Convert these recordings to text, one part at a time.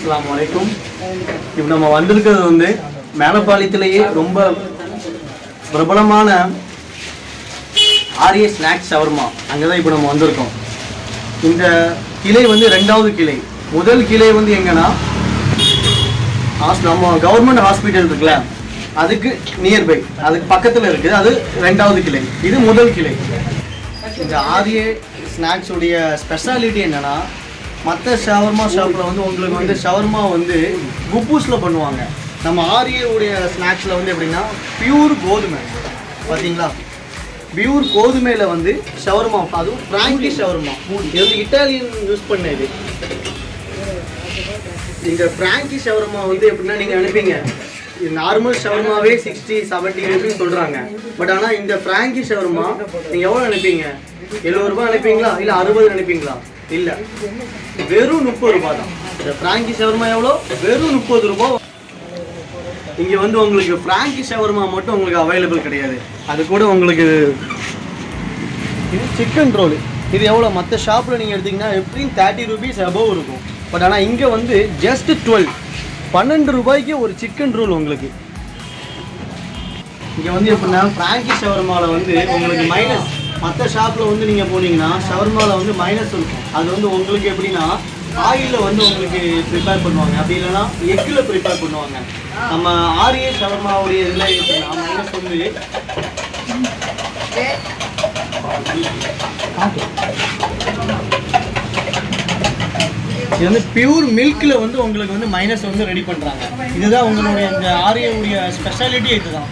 அஸ்ஸலாமு அலைக்கும். இப்போ நம்ம வந்திருக்கிறது வந்து மேலப்பாளையத்திலேயே ரொம்ப பிரபலமான ஆர்ஏ ஸ்நாக்ஸ் ஷவர்மா. அங்கே தான் இப்போ நம்ம வந்திருக்கோம். இந்த கிளை வந்து ரெண்டாவது கிளை. முதல் கிளை வந்து எங்கன்னா நம்ம கவர்மெண்ட் ஹாஸ்பிட்டல் இருக்குல்ல, அதுக்கு நியர்பை, அதுக்கு பக்கத்தில் இருக்குது. அது ரெண்டாவது கிளை. இது முதல் கிளை. இந்த ஆர்ஏ ஸ்நாக்ஸ் உடைய ஸ்பெஷாலிட்டி என்னன்னா, மற்ற ஷவர்மா ஷாப்பில் வந்து உங்களுக்கு வந்து ஷவர்மா வந்து குப்பூஸில் பண்ணுவாங்க. நம்ம ஆர்ஏ உடைய ஸ்நாக்ஸில் வந்து எப்படின்னா பியூர் கோதுமை. பார்த்தீங்களா, பியூர் கோதுமையில் வந்து ஷவர்மா, அதுவும் ஃப்ராங்கி ஷவர்மா. இது வந்து இட்டாலியன் யூஸ் பண்ணது. இந்த ஃப்ராங்கி ஷவர்மா வந்து எப்படின்னா நீங்கள் நினைப்பீங்க நார்மல் ஷவர்மாவே 60-70 ரூபீஸ் சொல்கிறாங்க. பட் ஆனால் இந்த ஃப்ராங்கி ஷவர்மா நீங்கள் எவ்வளோ நினைப்பீங்க? 70 ரூபாய் நினைப்பீங்களா, இல்லை 60 நினைப்பீங்களா? இல்லை, வெறும் 30 ரூபா தான். இந்த ஃப்ராங்கி ஷவர்மா எவ்வளோ? வெறும் 30 ரூபா. இங்கே வந்து உங்களுக்கு ஃப்ராங்கி ஷவர்மா மட்டும் உங்களுக்கு அவைலபிள் கிடையாது. அது கூட உங்களுக்கு இது சிக்கன் ரோல். இது எவ்வளோ? மற்ற ஷாப்பில் நீங்கள் எடுத்திங்கன்னா எப்படியும் 30 ரூபீஸ் அபவ் இருக்கும். பட் ஆனால் இங்கே வந்து ஜஸ்ட் 12 ரூபாய்க்கு ஒரு சிக்கன் ரோல் உங்களுக்கு. இங்கே வந்து எப்படின்னா ஃப்ராங்கி ஷவர்மாவில் வந்து உங்களுக்கு மைனஸ். மற்ற ஷாப்பில் வந்து நீங்கள் போனீங்கன்னா ஷவர்மாவில் வந்து மைனஸ் இருக்கும். அது வந்து உங்களுக்கு எப்படின்னா ஆயிலில் வந்து உங்களுக்கு ப்ரிப்பேர் பண்ணுவாங்க, அப்படி இல்லைன்னா எக்கில் ப்ரிப்பேர் பண்ணுவாங்க. நம்ம ஆர்ஏ ஷவர்மாவுடைய இதில் எப்படின்னா மைனஸ் வந்து இது வந்து பியூர் மில்கில் வந்து உங்களுக்கு வந்து மைனஸ் வந்து ரெடி பண்ணுறாங்க. இதுதான் உங்களுடைய இந்த ஆர்ஏ உடைய ஸ்பெஷாலிட்டி. இதுதான்.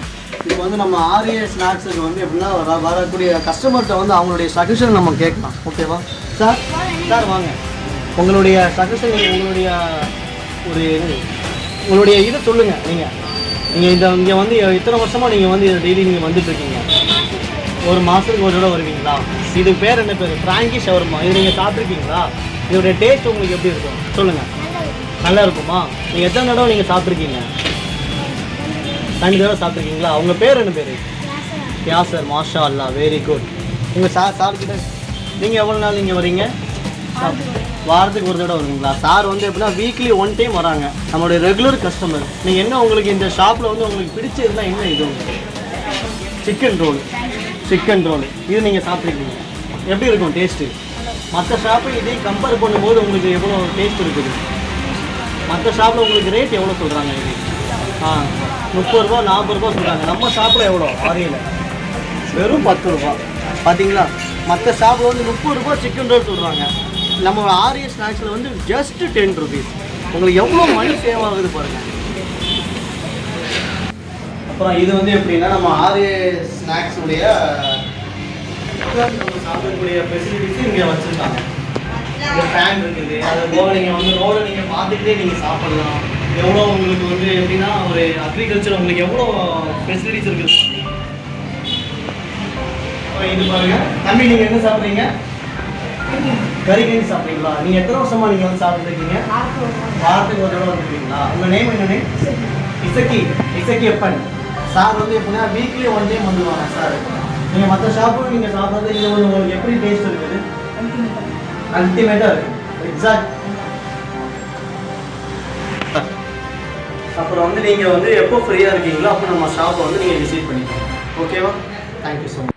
இப்போ வந்து நம்ம ஆர்ஏ ஸ்நாக்ஸுக்கு வந்து எப்படின்னா வரக்கூடிய கஸ்டமர்கிட்ட வந்து அவங்களுடைய சஜஷன் நம்ம கேட்கலாம். ஓகேவா சார்? சார் வாங்க, உங்களுடைய சஜஷன், உங்களுடைய இதை சொல்லுங்கள். நீங்கள் இங்கே வந்து இத்தனை வருஷமாக நீங்கள் வந்து டெய்லி நீங்கள் வந்துட்டுருக்கீங்க. ஒரு மாதத்துக்கு ஒரு தடவை வருவீங்களா? இதுக்கு பேர் என்ன பேர்? Frankie shawarma. இது நீங்கள் சாப்பிட்ருக்கீங்களா? இதோடைய டேஸ்ட் உங்களுக்கு எப்படி இருக்கும் சொல்லுங்கள். நல்லா இருக்குமா? நீங்கள் எத்தனை தடவை நீங்கள் சாப்பிட்ருக்கீங்க? 2 தடவை சாப்பிட்ருக்கீங்களா? அவங்க பேர் என்ன பேர்? யாசர். மாஷா அல்லா, வெரி குட். உங்கள் சார்கிட்ட நீங்கள் எவ்வளோ நாள் நீங்கள் வரீங்க? வாரத்துக்கு ஒரு தடவை வருவீங்களா? சார் வந்து எப்படின்னா வீக்லி 1 டைம் வராங்க, நம்மளுடைய ரெகுலர் கஸ்டமர். நீங்கள் என்ன உங்களுக்கு இந்த ஷாப்பில் வந்து உங்களுக்கு பிடிச்சதுன்னா என்ன? இது உங்களுக்கு சிக்கன் ரோல். இது நீங்கள் சாப்பிட்ருக்கீங்க, எப்படி இருக்கும் டேஸ்ட்டு? மற்ற ஷாப்பை இதையும் கம்பேர் பண்ணும்போது உங்களுக்கு எவ்வளோ டேஸ்ட் இருக்குது? மற்ற ஷாப்பில் உங்களுக்கு ரேட் எவ்வளோ சொல்கிறாங்க? இது 30 ரூபா 40 ரூபா சொல்கிறாங்க. நம்ம ஷாப்பில் எவ்வளோ? ஆர்ஏல வெறும் 10 ரூபா. பார்த்தீங்களா, மற்ற ஷாப்பில் வந்து 30 ரூபா சிக்கன் ரோல் சொல்கிறாங்க. நம்ம ஆர்ஏ ஸ்நாக்ஸில் வந்து ஜஸ்ட் 10 ரூபீஸ். உங்களுக்கு எவ்வளோ மணி சேவ் ஆகுது பாருங்கள். அப்புறம் இது வந்து எப்படின்னா நம்ம ஆர்ஏ ஸ்நாக்ஸுடைய சாப்பிடக்கூடிய ஃபெசிலிட்டிஸ் இங்கே வச்சுருக்காங்க. இங்கே ஃபேன் இருக்குது. அது போக நீங்கள் வந்து ரோடை நீங்கள் பார்த்துக்கிட்டே நீங்கள் சாப்பிட்லாம். எவ்வளோ உங்களுக்கு வந்து எப்படின்னா ஒரு அக்ரிகல்ச்சர் உங்களுக்கு எவ்வளோ ஃபெசிலிட்டிஸ் இருக்குது. அப்புறம் இது பாருங்கள் தம்பி, நீங்கள் என்ன சாப்பிட்றீங்க? கறி சாப்பிட்றீங்களா? நீங்கள் எத்தனை வருஷமாக நீங்கள் வந்து சாப்பிட்ருக்கீங்க? வாரத்துக்கு ஒரு தடவை வந்துருக்கீங்களா? உங்கள் நேம் என்ன? இசக்கி எப்பன். சார் வந்து எப்படின்னா வீக்லி 1 டைம் வந்துடுவாங்க சார். நீங்கள் மற்ற ஷாப்பும் நீங்கள் சாப்பிட்றது இது உங்களுக்கு எப்படி டேஸ்ட் இருக்குது? அல்டிமேட்டாக இருக்குது. எக்ஸாக்ட். அப்புறம் வந்து நீங்கள் வந்து எப்போ ஃப்ரீயாக இருக்கீங்களோ அப்போ நம்ம ஷாப்பை வந்து நீங்கள் விசிட் பண்ணிக்கலாம். ஓகேவா? Thank you so much.